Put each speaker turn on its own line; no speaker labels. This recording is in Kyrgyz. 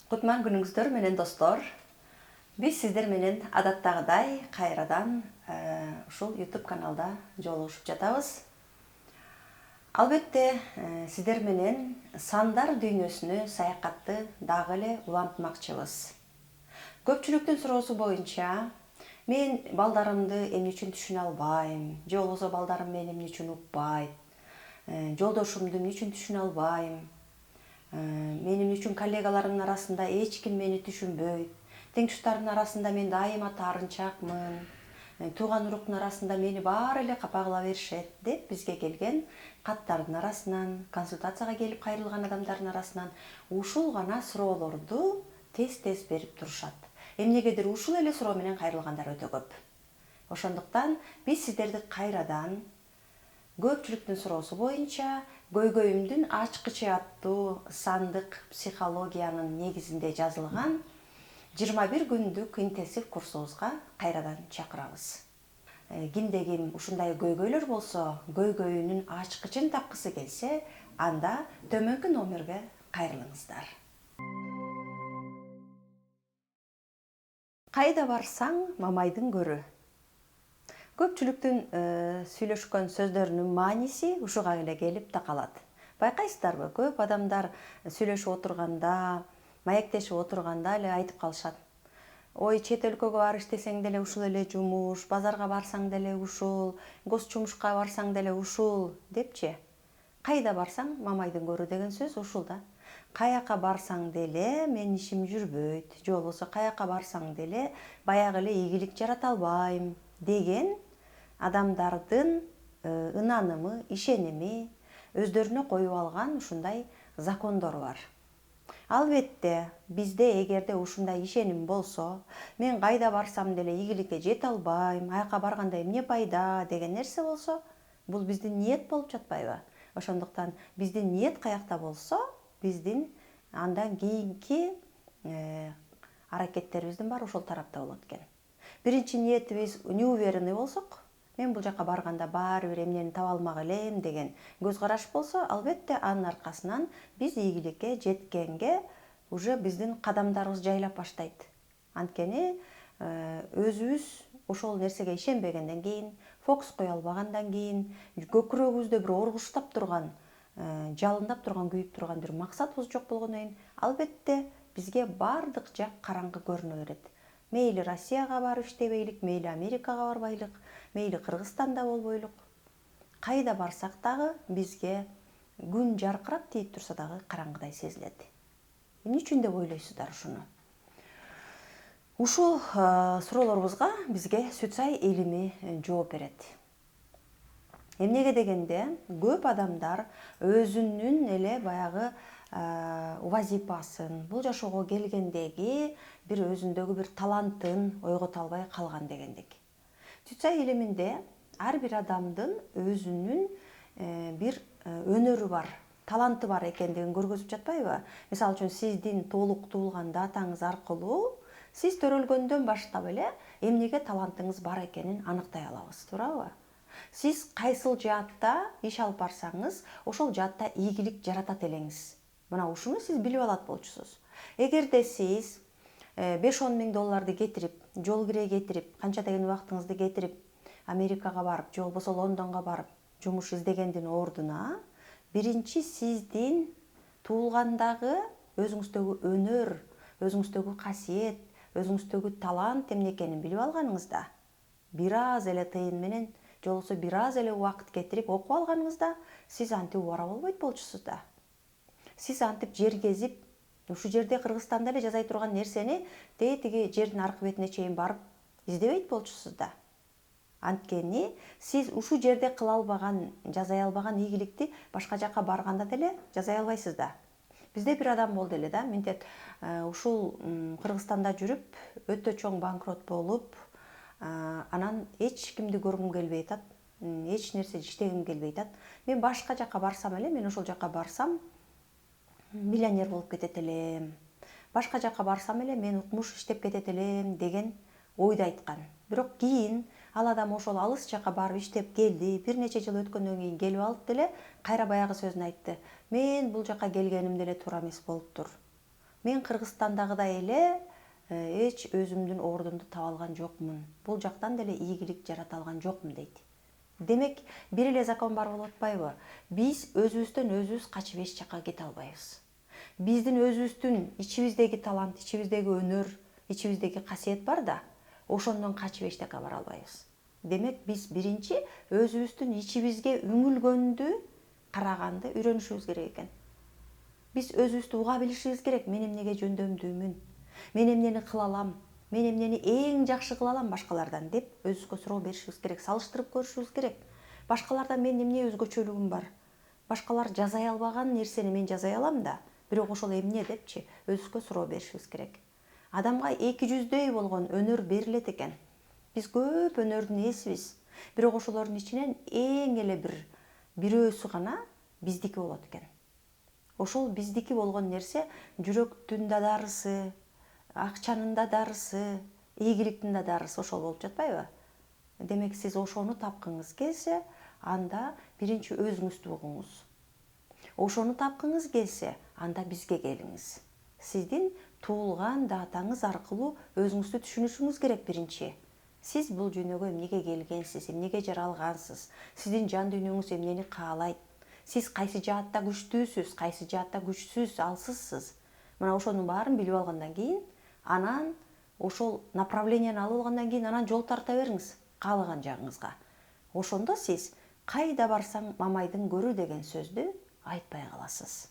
Кутман күнүңүздөр менен достор. Биз сиздер менен адаттагыдай кайрадан ушул YouTube каналда жолугушуп жатабыз. Албетте, сиздер менен сандар дүйнөсүнө саякатты дагы эле улантмакчыбыз. Көпчүлүктүн суроосу боюнча мен балдарымды эмне үчүн түшүнө албайм, же болбосо балдарым мени эмне үчүн укпайт, жолдошумду эмне үчүн түшүнө албайм, мен эмне үчүн коллегаларымдын арасында эч ким мени түшүнбөйт, тең туштардын арасында мен дайыма таарынчакмын, тууган уруктун арасында мени баары эле капа кыла беришет деп бизге келген каттардын арасынан, консультацияга келип кайрылган адамдардын арасынан ушул гана суроолорду тез берип турушат. Эмнегедир ушул эле суроо менен кайрылгандар өтө көп. Ошондуктан биз сиздерди кайрадан көпчүлүктүн суроосу боюнча көйгөйүмдүн ачкычы аттуу сандык психологиянын негизинде жазылган 21 күндүк интенсив курсубузга кайрадан чакырабыз. Кимде ким ушундай көйгөйлөр болсо, көйгөйүнүн ачкычын тапкысы келсе, анда төмөнкү номерге кайрылыңыздар. Кайда барсаң мамайдын көрү. Көпчүлүктүн сүйлөшкөн сөздөрүнүн мааниси ушуга эле келип такалат. Байкайсыздарбы, көп адамдар сүйлөшүп отурганда, маектешип отурганда эле айтып калышат. Ой, чет өлкөгө барыш десең деле ушул эле жумуш, базарга барсаң деле ушул, гос жумушка барсаң деле ушул депчи. Кайда барсаң мамайдын көрү деген сөз ушул да. Каяка барсаң деле мен ишим жүрбөйт, же болбосо каяка барсаң деле баягы эле ийгилик жарата албайм деген адамдардын ынанымы, ишеними, өздөрүнө коюп алган ушундай закондор бар. Албетте, бизде эгерде ушундай ишеним болсо, мен кайда барсам деле ийгиликке жете албайм, аяка барганда эмне пайда деген нерсе болсо, бул биздин ниет болуп жатпайбы? Ошондуктан биздин ниет каякта болсо, биздин андан кийинки аракеттерибиздин баары ошол тарапта болот экен. Биринчи ниетибиз неуверенный болсок, мен бул жака барганда баары бир эмнени таба алмак элем деген көз караш болсо, албетте анын аркасынан биз ийгиликке жеткенге уже биздин кадамдарыбыз жайлап баштайт. Анткени өзүбүз ошол нерсеге ишенбегенден кийин, фокус кое албагандан кийин, көкүрөгүбүздө бир оргуштап турган, жалындап турган, күйүп турган бир максатыбыз жок болгондон кийин, албетте бизге баардык жак караңгы көрүнө берет. Мейли Россияга барып иштебейлик, мейли Америкага барбайлык, мейли Кыргызстанда болбойлук. Кайда барсак дагы бизге күн жаркырап тийип турса дагы караңгыдай сезилет. Эмне үчүн деп ойлойсуздар ушуну? Ушул суроолорубузга бизге сүт сай илими жооп берет. Эмнеге дегенде, көп адамдар өзүнүн эле баягы вазипасын, бул жашоого келгендеги бир өзүндөгү бир талантын ойгото албай калган дегендик. Сүт сай илиминде ар бир адамдын өзүнүн бир өнөрү бар, таланты бар экендигин көргөзүп жатпайбы? Мисалы үчүн сиздин толук туулган датаңыз аркылуу сиз төрөлгөндөн баштап эле эмнеге талантыңыз бар экенин аныктай алабыз, туурабы? Сиз кайсыл жаатта иш алып барсаңыз, ошол жаатта ийгилик жаратат элеңиз. Мына ушуну сиз билип алат болчусуз. Эгерде сиз 5-10 миң долларды кетирип, жол кире кетирип, канча деген убактыңызды кетирип, Америкага барып, же болбосо Лондонго барып, жумуш издегендин ордуна, биринчи сиздин туулгандагы өзүңүздөгү өнөр, өзүңүздөгү касиет, өзүңүздөгү талант эмне экенин билип алганыңызда, бир аз эле тыйын менен, же болбосо бир аз эле убакыт кетирип окуп алганыңызда, сиз антип убара болбойт болчусуз да. Сиз антип жер кезип, ушу жерде Кыргызстанда эле жасай турган нерсени тиги жердин аркы бетине чейин барып издебейт болчусуз да. Анткени сиз ушу жерде кыла албаган, жасай албаган ийгиликти башка жака барганда деле жасай албайсыз да. Бизде бир адам болду эле да, мынтет ушул Кыргызстанда жүрүп, өтө чоң банкрот болуп, анан эч кимди көргүм келбей атат, эч нерсе иштегим келбей атат. Мен башка жака барсам эле, мен ошол жака барсам миллионер болуп кетет элем. Башка жака барсам эле мен укмуш иштеп кетет элем деген ойду айткан. Бирок кийин ал адам ошол алыс жака барып иштеп келди, бир нече жыл өткөндөн кийин келип алып деле кайра баягы сөзүн айтты. Мен бул жака келгеним деле туура эмес болуптур. Мен Кыргызстандагыдай эле эч өзүмдүн ордумду таба алган жокмун. Бул жактан деле ийгилик жарата алган жокмун дейт. Демек, бир эле закон бар болуп атпайбы? Биз өзүбүздөн өзүбүз качып эч жакка кете албайбыз. Биздин өзүбүздүн ичибиздеги талант, ичибиздеги өнөр, ичибиздеги касиет бар да, ошондон качып эч жакка бара албайбыз. Демек, биз биринчи өзүбүздүн ичибизге үңүлгөндү, караганды үйрөнүшүбүз керек экен. Биз өзүбүздү уга билишибиз керек. Мен эмнеге жөндөмдүүмүн? Мен эмнени кыла алам? Мен эмнени эң жакшы кыла алам башкалардан деп өзүбүзгө суроо беришибиз керек, салыштырып көрүшүбүз керек. Башкалардан мен эмне өзгөчөлүгүм бар? Башкалар жасай албаган нерсени мен жасай алам да, бирок ошол эмне депчи өзүбүзгө суроо беришибиз керек. Адамга эки жүздөй болгон өнөр берилет экен. Биз көп өнөрдүн ээсибиз. Бирок ошолордун ичинен эң эле бирөөсү гана биздики болот экен. Ошол биздики болгон нерсе жүрөктүн да дарысы, акчанын да дарысы, ийгиликтин да дарысы ошол болуп жатпайбы? Демек, сиз ошону тапкыңыз келсе, анда биринчи өзүңүздү угуңуз. Ошону тапкыңыз келсе, анда бизге келиңиз. Сиздин туулган датаңыз аркылуу өзүңүздү түшүнүшүңүз керек биринчи. Сиз бул дүйнөгө эмнеге келгенсиз, эмнеге жаралгансыз, сиздин жан дүйнөңүз эмнени каалайт, сиз кайсы жаатта күчтүүсүз, кайсы жаатта күчсүз, алсызсыз. Мына ошонун баарын билип алгандан кийин, анан ошол направленияны алып алгандан кийин анан жол тарта бериңиз каалаган жагыңызга. Ошондо сиз кайда барсаң мамайдын көрү деген сөздү айтпай каласыз.